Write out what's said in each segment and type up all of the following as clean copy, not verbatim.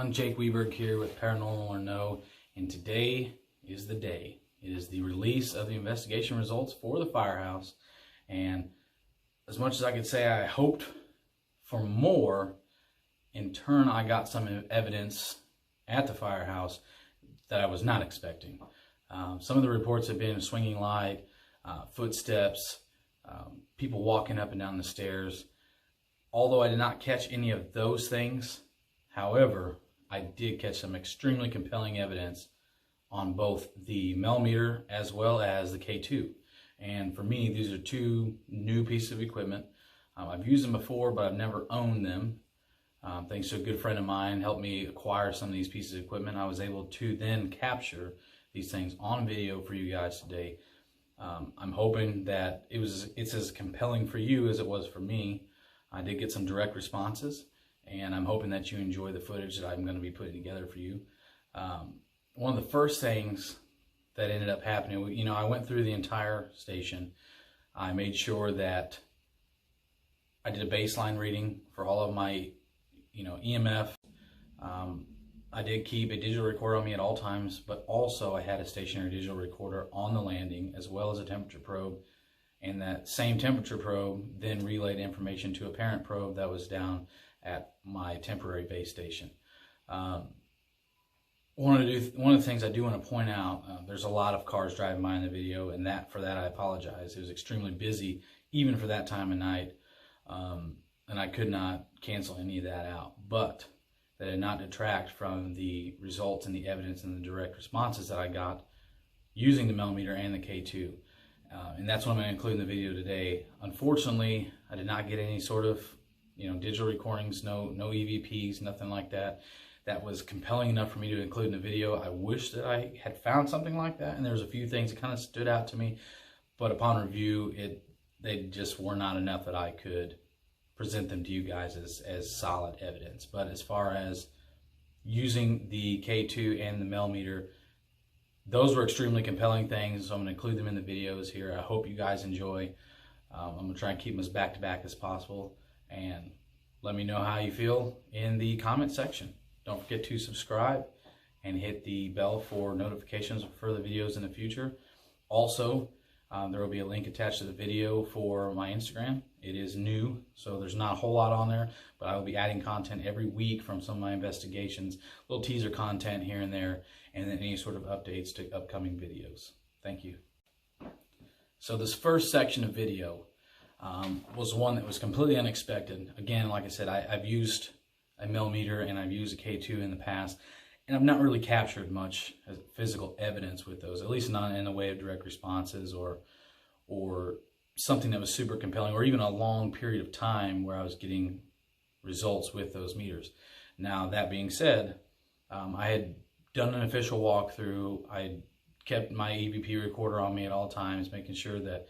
everyone, Jake Weberg here with Paranormal or No, and today is the day. It is the release of the investigation results for the firehouse, and as much as I could say I hoped for more, in turn I got some evidence at the firehouse that I was not expecting. Some of the reports have been swinging light, footsteps, people walking up and down the stairs. Although I did not catch any of those things, however, I did catch some extremely compelling evidence on both the millimeter as well as the K2. And for me, these are two new pieces of equipment. I've used them before, but I've never owned them. Thanks to a good friend of mine helped me acquire some of these pieces of equipment. I was able to then capture these things on video for you guys today. I'm hoping that it's as compelling for you as it was for me. I did get some direct responses, and I'm hoping that you enjoy the footage that I'm going to be putting together for you. One of the first things that ended up happening, I went through the entire station. I made sure that I did a baseline reading for all of my, EMF. I did keep a digital recorder on me at all times, but also I had a stationary digital recorder on the landing as well as a temperature probe. And that same temperature probe then relayed information to a parent probe that was down at my temporary base station. One of the things I do want to point out, there's a lot of cars driving by in the video, and for that I apologize. It was extremely busy, even for that time of night, and I could not cancel any of that out. But that did not detract from the results and the evidence and the direct responses that I got using the millimeter and the K2. And that's what I'm going to include in the video today. Unfortunately, I did not get any sort of, digital recordings, no EVPs, nothing like that. That was compelling enough for me to include in the video. I wish that I had found something like that, and there was a few things that kind of stood out to me, but upon review, they just were not enough that I could present them to you guys as solid evidence. But as far as using the K2 and the millimeter, those were extremely compelling things, so I'm going to include them in the videos here. I hope you guys enjoy. I'm going to try and keep them as back-to-back as possible, and let me know how you feel in the comment section. Don't forget to subscribe and hit the bell for notifications of further videos in the future. Also, there will be a link attached to the video for my Instagram. It is new, so there's not a whole lot on there, but I will be adding content every week from some of my investigations, little teaser content here and there, and then any sort of updates to upcoming videos. Thank you. So this first section of video was one that was completely unexpected. Again, like I said, I've used a millimeter and I've used a K2 in the past, and I've not really captured much physical evidence with those, at least not in the way of direct responses or something that was super compelling, or even a long period of time where I was getting results with those meters. Now, that being said, I had done an official walkthrough. I kept my EVP recorder on me at all times, making sure that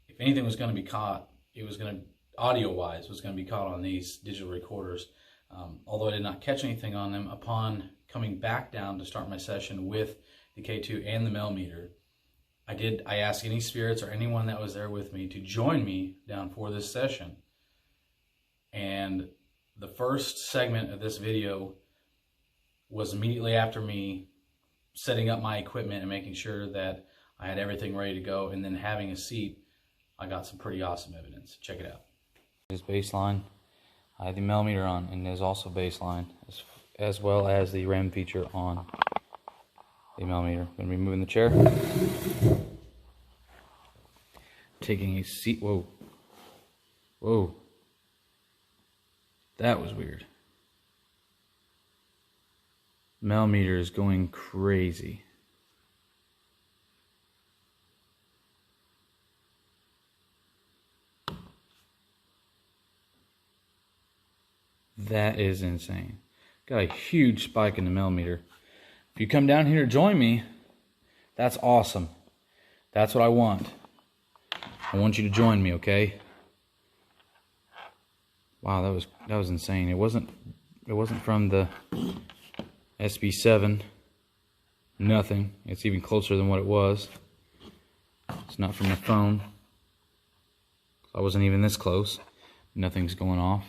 if anything was going to be caught, it was going to, audio-wise, was going to be caught on these digital recorders. Although I did not catch anything on them, upon coming back down to start my session with the K2 and the millimeter, I asked any spirits or anyone that was there with me to join me down for this session. And the first segment of this video was immediately after me setting up my equipment and making sure that I had everything ready to go, and then having a seat. I got some pretty awesome evidence. Check it out. This baseline, I have the millimeter on, and there's also baseline as well as the REM feature on the millimeter. I'm going to be moving the chair, taking a seat. Whoa, that was weird. Millimeter is going crazy. That is insane. Got a huge spike in the millimeter. If you come down here to join me, that's awesome. That's what I want. I want you to join me, okay? Wow, that was insane. It wasn't from the SB7. Nothing. It's even closer than what it was. It's not from the phone. I wasn't even this close. Nothing's going off.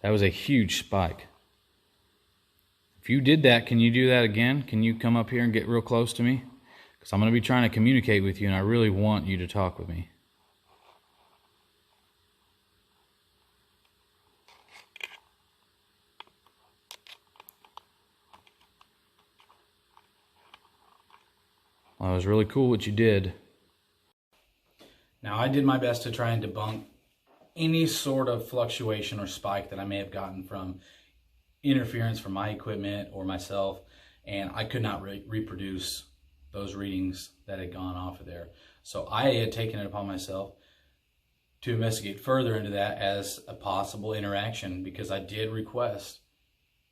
That was a huge spike. you did that, can you do that again? Can you come up here and get real close to me? Because I'm going to be trying to communicate with you, and I really want you to talk with me. Well, it was really cool what you did. Now, I did my best to try and debunk any sort of fluctuation or spike that I may have gotten from interference from my equipment or myself, and I could not reproduce those readings that had gone off of there. So I had taken it upon myself to investigate further into that as a possible interaction, because I did request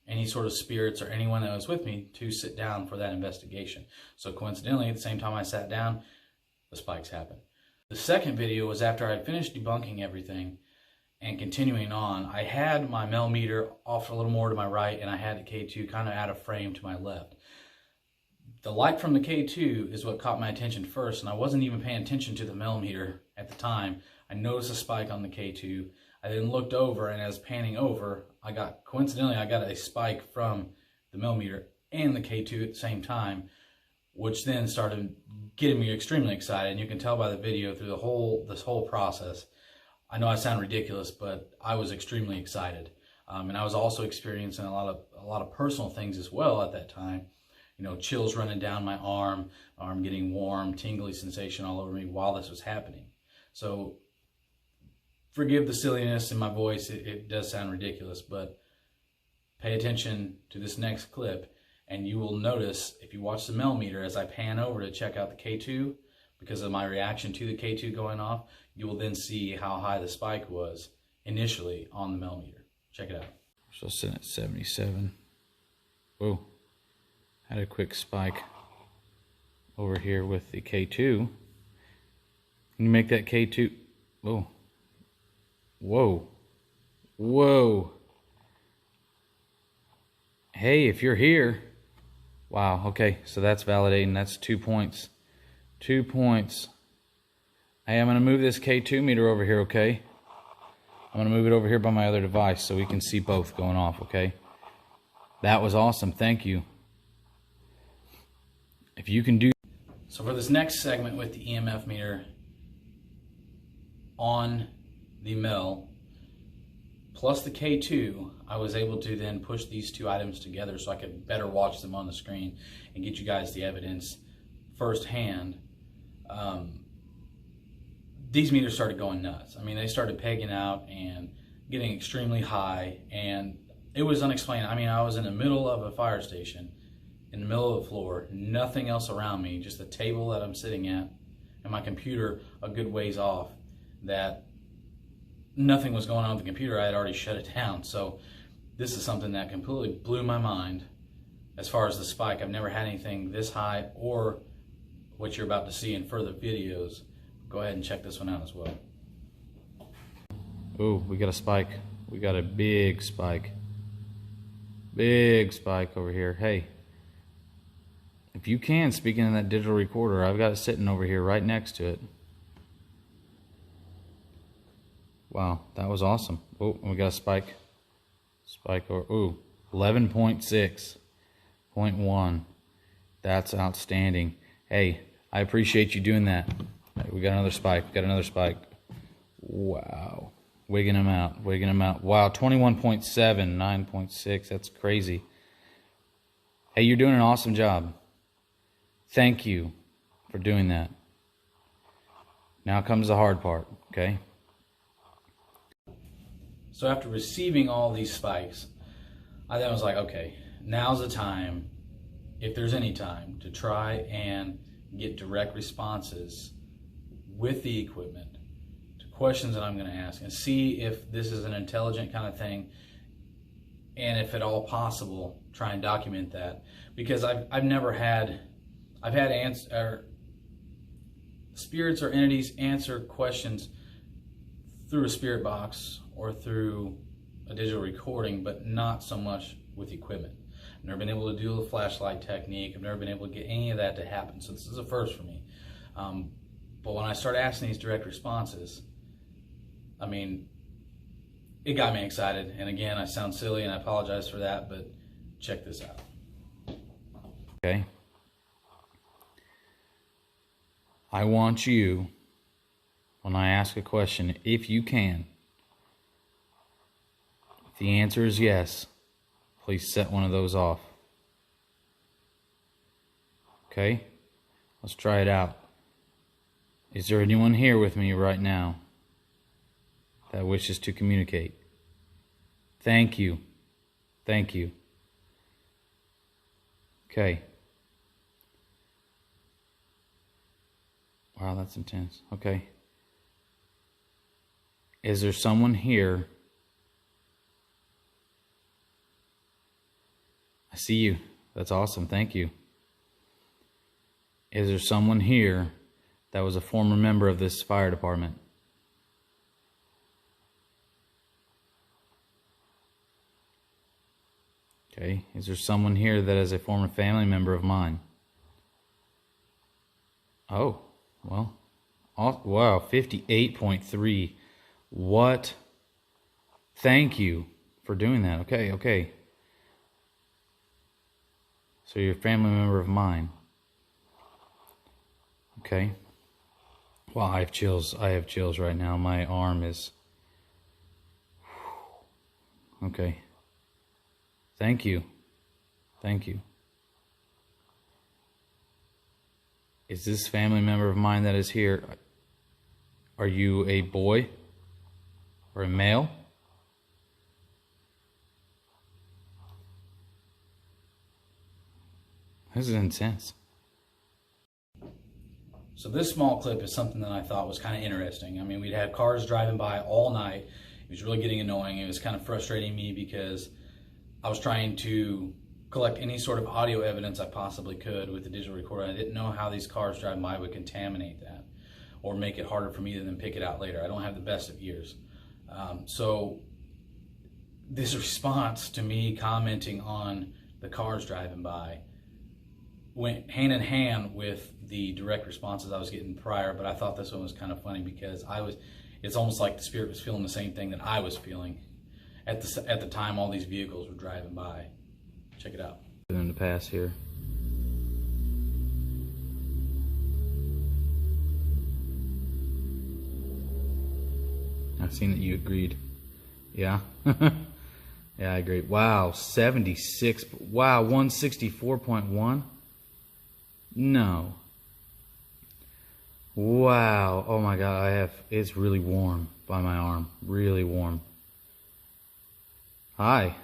any sort of spirits or anyone that was with me to sit down for that investigation. So coincidentally, at the same time I sat down, the spikes happened. The second video was after I had finished debunking everything and continuing on. I had my Mel meter off a little more to my right, and I had the K2 kind of out of frame to my left. The light from the K2 is what caught my attention first, and I wasn't even paying attention to the Mel meter at the time. I noticed a spike on the K2. I then looked over, and as panning over, coincidentally, I got a spike from the Mel meter and the K2 at the same time, which then started getting me extremely excited. And you can tell by the video through this whole process. I know I sound ridiculous, but I was extremely excited, and I was also experiencing a lot of personal things as well at that time. You know, chills running down my arm getting warm, tingly sensation all over me while this was happening. So forgive the silliness in my voice. It does sound ridiculous, but pay attention to this next clip, and you will notice, if you watch the Mel meter, as I pan over to check out the K2, because of my reaction to the K2 going off, you will then see how high the spike was initially on the Mel meter. Check it out. We're still sitting at 77. Whoa. Had a quick spike over here with the K2. Can you make that K2? Whoa. Whoa. Whoa. Hey, if you're here. Wow, okay, so that's validating. That's 2 points. 2 points. Hey, I'm going to move this K2 meter over here, okay? I'm going to move it over here by my other device so we can see both going off, okay? That was awesome. Thank you. If you can do... So for this next segment with the EMF meter on the Mel plus the K2, I was able to then push these two items together so I could better watch them on the screen and get you guys the evidence firsthand. These meters started going nuts. I mean, they started pegging out and getting extremely high, and it was unexplained. I mean, I was in the middle of a fire station, in the middle of the floor, nothing else around me, just the table that I'm sitting at and my computer a good ways off, that nothing was going on with the computer. I had already shut it down. So this is something that completely blew my mind as far as the spike. I've never had anything this high, or what you're about to see in further videos. Go ahead and check this one out as well. Oh, we got a spike. We got a big spike. Big spike over here. Hey, if you can, speaking in that digital recorder, I've got it sitting over here right next to it. Wow, that was awesome. Oh, we got a spike. Spike over, ooh, 11.6.1. That's outstanding. Hey, I appreciate you doing that. We got another spike. We got another spike. Wow. Wigging them out. Wigging them out. Wow, 21.7, 9.6. That's crazy. Hey, you're doing an awesome job. Thank you for doing that. Now comes the hard part, okay? So after receiving all these spikes, I then was like, okay, now's the time, if there's any time, to try and get direct responses with the equipment to questions that I'm going to ask, and see if this is an intelligent kind of thing, and if at all possible, try and document that. Because I've had spirits or entities answer questions through a spirit box or through a digital recording, but not so much with equipment. I've never been able to do the flashlight technique. I've never been able to get any of that to happen. So this is a first for me. But when I started asking these direct responses, I mean, it got me excited. And again, I sound silly and I apologize for that, but check this out. Okay? I want you, when I ask a question, if you can, if the answer is yes, please set one of those off. Okay? Let's try it out. Is there anyone here with me right now that wishes to communicate? Thank you. Thank you. Okay. Wow, that's intense. Okay. Is there someone here? I see you. That's awesome. Thank you. Is there someone here that was a former member of this fire department? Okay. Is there someone here that is a former family member of mine? Oh, well. Wow, 58.3. What? Thank you for doing that. Okay, okay. So you're a family member of mine. Okay. Wow, I have chills. I have chills right now. My arm is... Okay. Thank you. Thank you. Is this family member of mine that is here, are you a boy or a male? This is intense. So this small clip is something that I thought was kind of interesting. I mean, we'd had cars driving by all night. It was really getting annoying. It was kind of frustrating me because I was trying to collect any sort of audio evidence I possibly could with the digital recorder. I didn't know how these cars driving by would contaminate that or make it harder for me to then pick it out later. I don't have the best of ears. So this response to me commenting on the cars driving by went hand in hand with the direct responses I was getting prior, but I thought this one was kind of funny because it's almost like the spirit was feeling the same thing that I was feeling at the time all these vehicles were driving by. Check it out. In the past here. I've seen that you agreed. Yeah. Yeah, I agree. Wow, 76. Wow, 164.1. No. Wow. Oh my God, it's really warm by my arm. Really warm. Hi.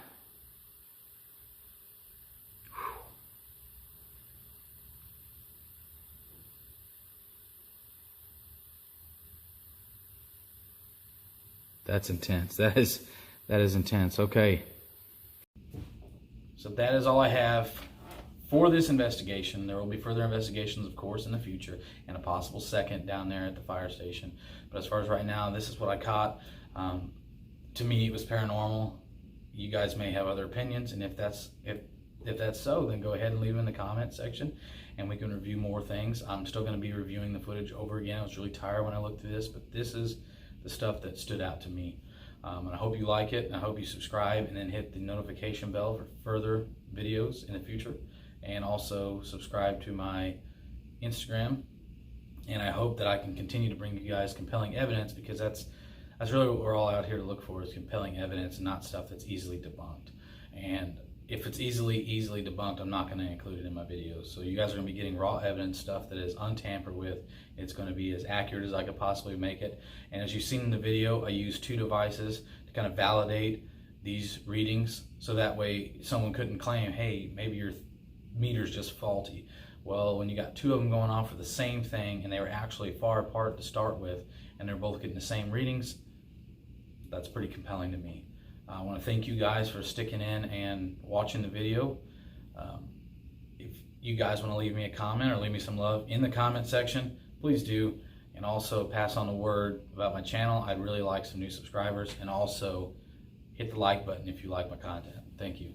That's intense. That is intense. Okay. So that is all I have for this investigation. There will be further investigations, of course, in the future, and a possible second down there at the fire station. But as far as right now, this is what I caught. To me, it was paranormal. You guys may have other opinions, and if that's so, then go ahead and leave them in the comment section, and we can review more things. I'm still going to be reviewing the footage over again. I was really tired when I looked through this, but this is the stuff that stood out to me. And I hope you like it, and I hope you subscribe and then hit the notification bell for further videos in the future, and also subscribe to my Instagram. And I hope that I can continue to bring you guys compelling evidence, because that's really what we're all out here to look for, is compelling evidence, not stuff that's easily debunked. And if it's easily debunked, I'm not going to include it in my videos. So you guys are going to be getting raw evidence, stuff that is untampered with. It's going to be as accurate as I could possibly make it. And as you've seen in the video, I used 2 devices to kind of validate these readings, so that way someone couldn't claim, hey, maybe your meter's just faulty. Well, when you got 2 of them going off for the same thing, and they were actually far apart to start with, and they're both getting the same readings, that's pretty compelling to me. I want to thank you guys for sticking in and watching the video. If you guys want to leave me a comment or leave me some love in the comment section, please do. And also pass on the word about my channel. I'd really like some new subscribers. And also hit the like button if you like my content. Thank you.